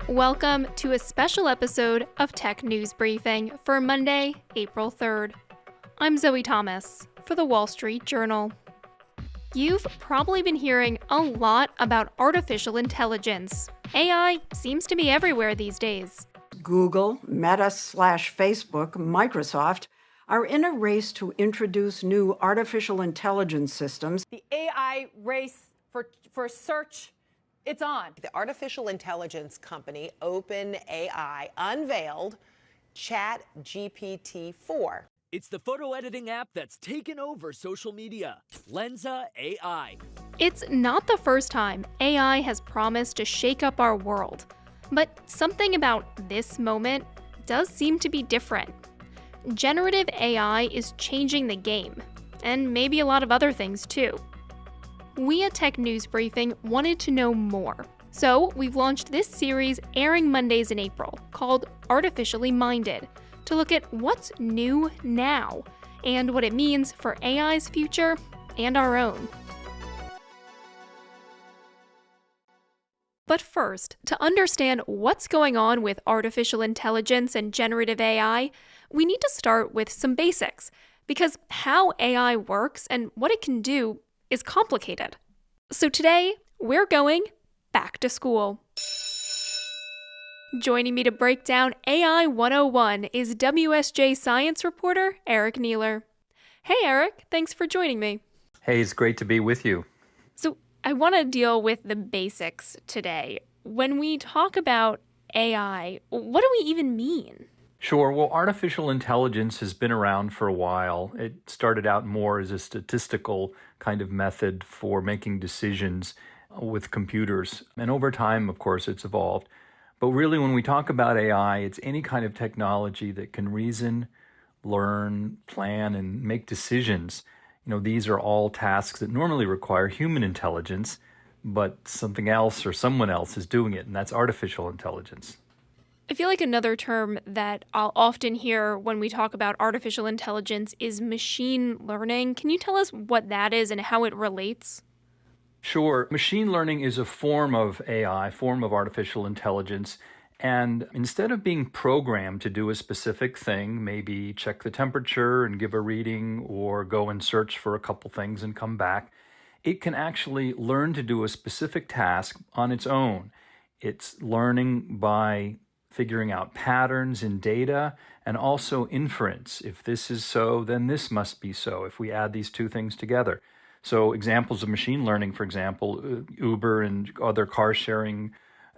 Welcome to a special episode of Tech News Briefing for Monday, April 3rd. I'm Zoe Thomas for the Wall Street Journal. You've probably been hearing a lot about artificial intelligence. AI seems to be everywhere these days. Google, Meta/Facebook, Microsoft are in a race to introduce new artificial intelligence systems. The AI race for search, it's on. The artificial intelligence company OpenAI unveiled ChatGPT 4. It's the photo editing app that's taken over social media, Lensa AI. It's not the first time AI has promised to shake up our world, but something about this moment does seem to be different. Generative AI is changing the game, and maybe a lot of other things too. We at Tech News Briefing wanted to know more, so we've launched this series airing Mondays in April called Artificially Minded to look at what's new now and what it means for AI's future and our own. But first, to understand what's going on with artificial intelligence and generative AI, we need to start with some basics, because how AI works and what it can do is complicated. So today, we're going back to school. Joining me to break down AI 101 is WSJ science reporter Eric Niiler. Hey Eric, thanks for joining me. Hey, it's great to be with you. So I want to deal with the basics today. When we talk about AI, what do we even mean? Sure. Well, artificial intelligence has been around for a while. It started out more as a statistical kind of method for making decisions with computers. And over time, of course, it's evolved. But really, when we talk about AI, it's any kind of technology that can reason, learn, plan, and make decisions. These are all tasks that normally require human intelligence, but something else or someone else is doing it, and that's artificial intelligence. I feel like another term that I'll often hear when we talk about artificial intelligence is machine learning. Can you tell us what that is and how it relates? Sure. Machine learning is a form of AI, form of artificial intelligence. And instead of being programmed to do a specific thing, maybe check the temperature and give a reading or go and search for a couple things and come back, it can actually learn to do a specific task on its own. It's learning by figuring out patterns in data and also inference. If this is so, then this must be so, if we add these two things together. So examples of machine learning, for example, Uber and other car sharing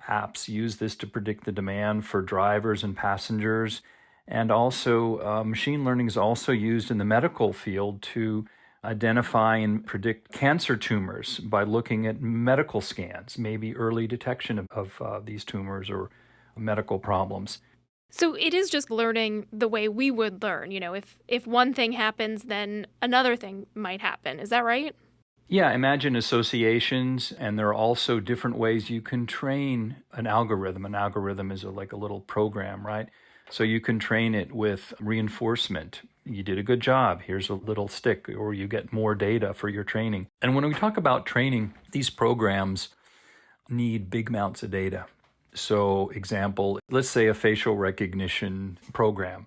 apps use this to predict the demand for drivers and passengers. And also machine learning is also used in the medical field to identify and predict cancer tumors by looking at medical scans, maybe early detection of these tumors or medical problems. So it is just learning the way we would learn. If one thing happens, then another thing might happen. Is that right? Yeah, imagine associations, and there are also different ways you can train an algorithm. An algorithm is like a little program, right? So you can train it with reinforcement. You did a good job. Here's a little stick, or you get more data for your training. And when we talk about training, these programs need big amounts of data. So example, let's say a facial recognition program.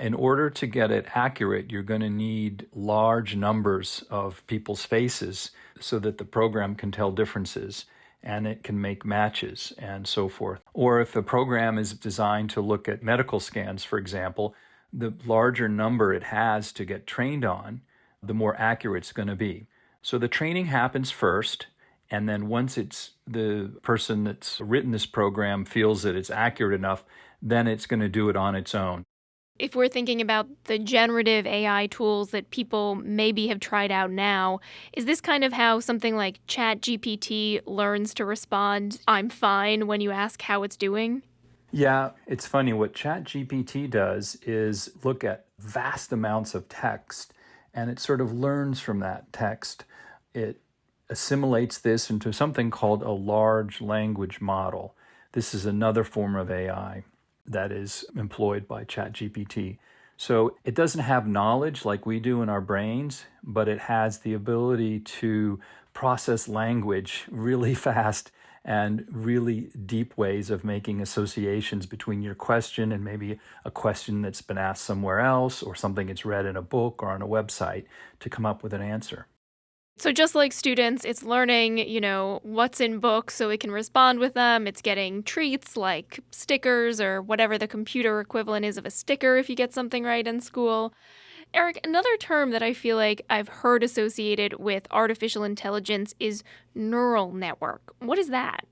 In order to get it accurate, you're going to need large numbers of people's faces so that the program can tell differences and it can make matches and so forth. Or if the program is designed to look at medical scans, for example, the larger number it has to get trained on, the more accurate it's going to be. So the training happens first. And then once it's the person that's written this program feels that it's accurate enough, then it's going to do it on its own. If we're thinking about the generative AI tools that people maybe have tried out now, is this kind of how something like ChatGPT learns to respond, "I'm fine," when you ask how it's doing? Yeah, it's funny. What ChatGPT does is look at vast amounts of text, and it sort of learns from that text. It assimilates this into something called a large language model. This is another form of AI that is employed by ChatGPT. So it doesn't have knowledge like we do in our brains, but it has the ability to process language really fast and really deep ways of making associations between your question and maybe a question that's been asked somewhere else or something it's read in a book or on a website to come up with an answer. So just like students, it's learning, what's in books so it can respond with them. It's getting treats like stickers or whatever the computer equivalent is of a sticker if you get something right in school. Eric, another term that I feel like I've heard associated with artificial intelligence is neural network. What is that?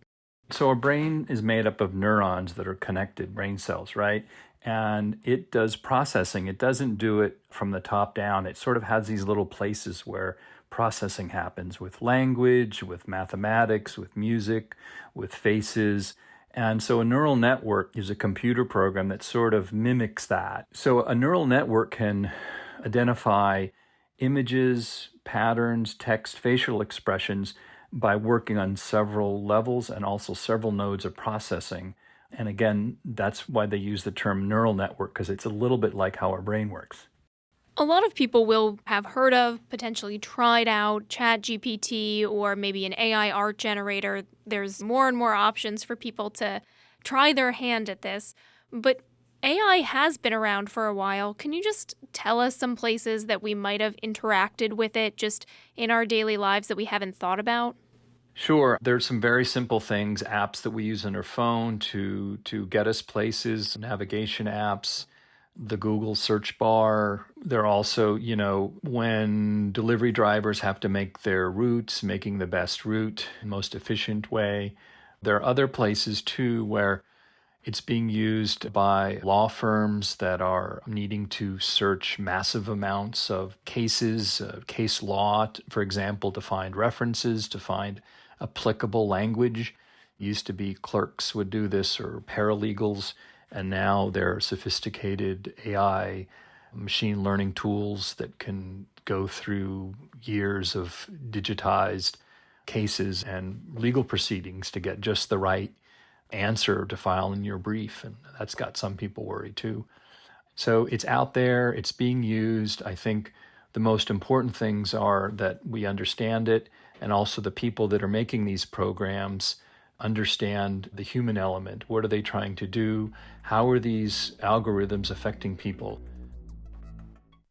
So our brain is made up of neurons that are connected, brain cells, right? And it does processing. It doesn't do it from the top down. It sort of has these little places where processing happens with language, with mathematics, with music, with faces. And so a neural network is a computer program that sort of mimics that. So a neural network can identify images, patterns, text, facial expressions by working on several levels and also several nodes of processing. And again, that's why they use the term neural network, because it's a little bit like how our brain works. A lot of people will have heard of, potentially tried out ChatGPT or maybe an AI art generator. There's more and more options for people to try their hand at this. But AI has been around for a while. Can you just tell us some places that we might have interacted with it just in our daily lives that we haven't thought about? Sure. There's some very simple things, apps that we use on our phone to get us places, navigation apps, the Google search bar. There are also, when delivery drivers have to make their routes, making the best route, most efficient way. There are other places too where it's being used by law firms that are needing to search massive amounts of cases, case law, for example, to find references, to find applicable language. Used to be clerks would do this or paralegals, and now there are sophisticated AI machine learning tools that can go through years of digitized cases and legal proceedings to get just the right answer to file in your brief. And that's got some people worried too. So it's out there, it's being used. I think the most important things are that we understand it, and also the people that are making these programs understand the human element. What are they trying to do? How are these algorithms affecting people?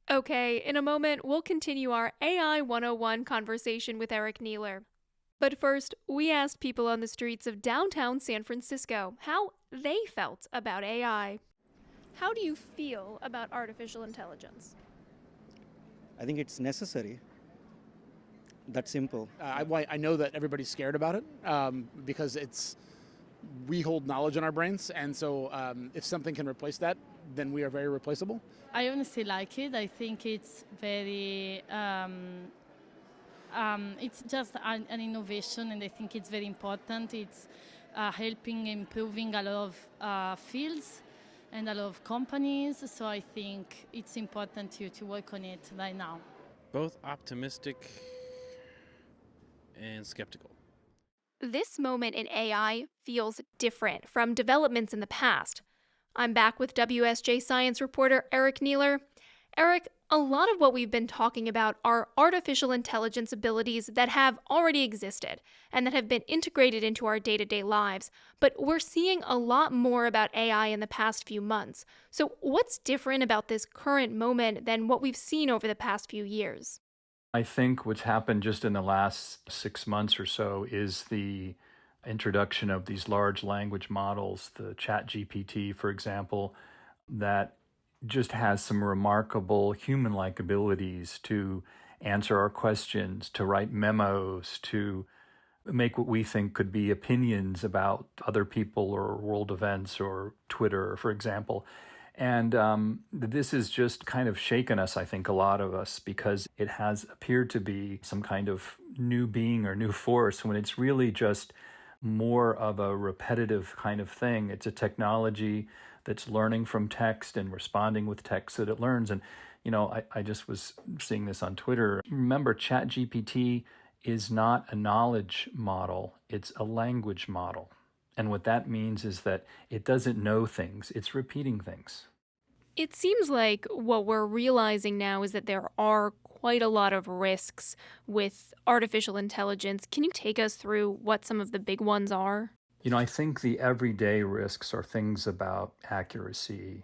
Okay, in a moment, we'll continue our AI 101 conversation with Eric Niiler. But first, we asked people on the streets of downtown San Francisco how they felt about AI. How do you feel about artificial intelligence? I think it's necessary. That's simple. I know that everybody's scared about it because we hold knowledge in our brains, and so if something can replace that, then we are very replaceable. I honestly like it. I think it's very, it's just an innovation, and I think it's very important. It's helping improving a lot of fields and a lot of companies, so I think it's important to work on it right now. Both optimistic and skeptical. This moment in AI feels different from developments in the past. I'm back with WSJ science reporter Eric Niiler. Eric, a lot of what we've been talking about are artificial intelligence abilities that have already existed and that have been integrated into our day-to-day lives, but we're seeing a lot more about AI in the past few months. So what's different about this current moment than what we've seen over the past few years? I think what's happened just in the last 6 months or so is the introduction of these large language models, the ChatGPT, for example, that just has some remarkable human-like abilities to answer our questions, to write memos, to make what we think could be opinions about other people or world events or Twitter, for example. And this has just kind of shaken us, I think, a lot of us, because it has appeared to be some kind of new being or new force when it's really just more of a repetitive kind of thing. It's a technology that's learning from text and responding with text that it learns. And, I just was seeing this on Twitter. Remember, ChatGPT is not a knowledge model, it's a language model. And what that means is that it doesn't know things, it's repeating things. It seems like what we're realizing now is that there are quite a lot of risks with artificial intelligence. Can you take us through what some of the big ones are? I think the everyday risks are things about accuracy,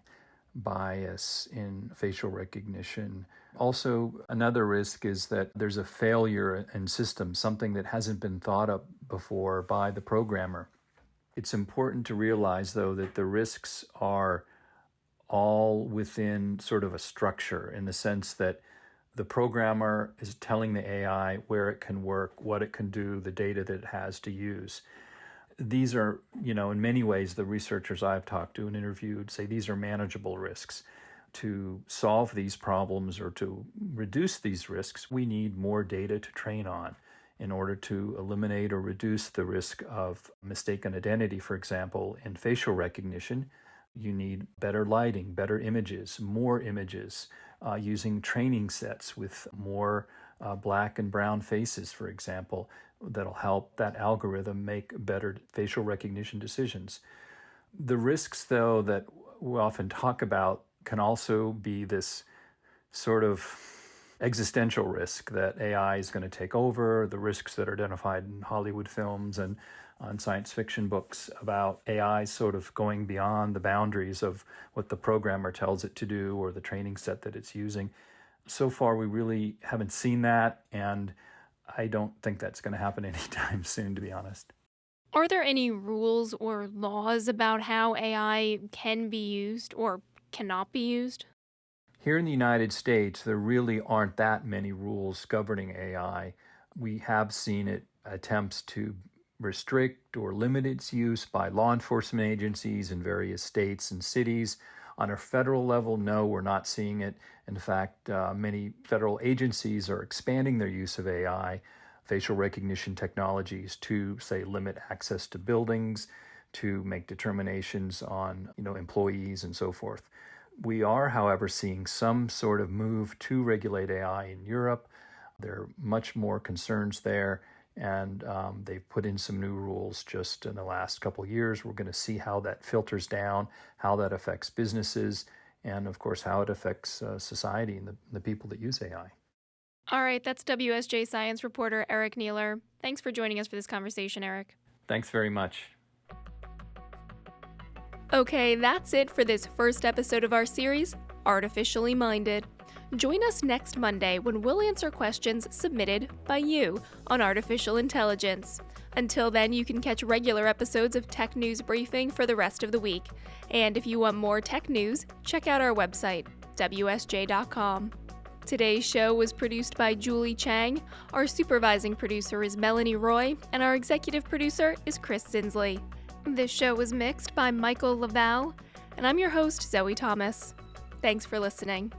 bias in facial recognition. Also, another risk is that there's a failure in systems, something that hasn't been thought up before by the programmer. It's important to realize, though, that the risks are all within sort of a structure, in the sense that the programmer is telling the AI where it can work, what it can do, the data that it has to use. These are, in many ways, the researchers I've talked to and interviewed say these are manageable risks. To solve these problems or to reduce these risks, we need more data to train on in order to eliminate or reduce the risk of mistaken identity, for example, in facial recognition. You need better lighting, better images, more images, using training sets with more black and brown faces, for example, that'll help that algorithm make better facial recognition decisions. The risks, though, that we often talk about can also be this sort of existential risk that AI is going to take over, the risks that are identified in Hollywood films and on science fiction books about AI sort of going beyond the boundaries of what the programmer tells it to do or the training set that it's using. So far, we really haven't seen that, and I don't think that's going to happen anytime soon, to be honest. Are there any rules or laws about how AI can be used or cannot be used? Here in the United States, there really aren't that many rules governing AI. We have seen attempts to restrict or limit its use by law enforcement agencies in various states and cities. On a federal level, no, we're not seeing it. In fact, many federal agencies are expanding their use of AI, facial recognition technologies, to, say, limit access to buildings, to make determinations on, employees and so forth. We are, however, seeing some sort of move to regulate AI in Europe. There are much more concerns there, and they've put in some new rules just in the last couple of years. We're going to see how that filters down, how that affects businesses, and of course, how it affects society and the people that use AI. All right, that's WSJ science reporter Eric Niiler. Thanks for joining us for this conversation, Eric. Thanks very much. Okay, that's it for this first episode of our series, Artificially Minded. Join us next Monday when we'll answer questions submitted by you on artificial intelligence. Until then, you can catch regular episodes of Tech News Briefing for the rest of the week. And if you want more tech news, check out our website, WSJ.com. Today's show was produced by Julie Chang, our supervising producer is Melanie Roy, and our executive producer is Chris Zinsley. This show was mixed by Michael Laval, and I'm your host, Zoe Thomas. Thanks for listening.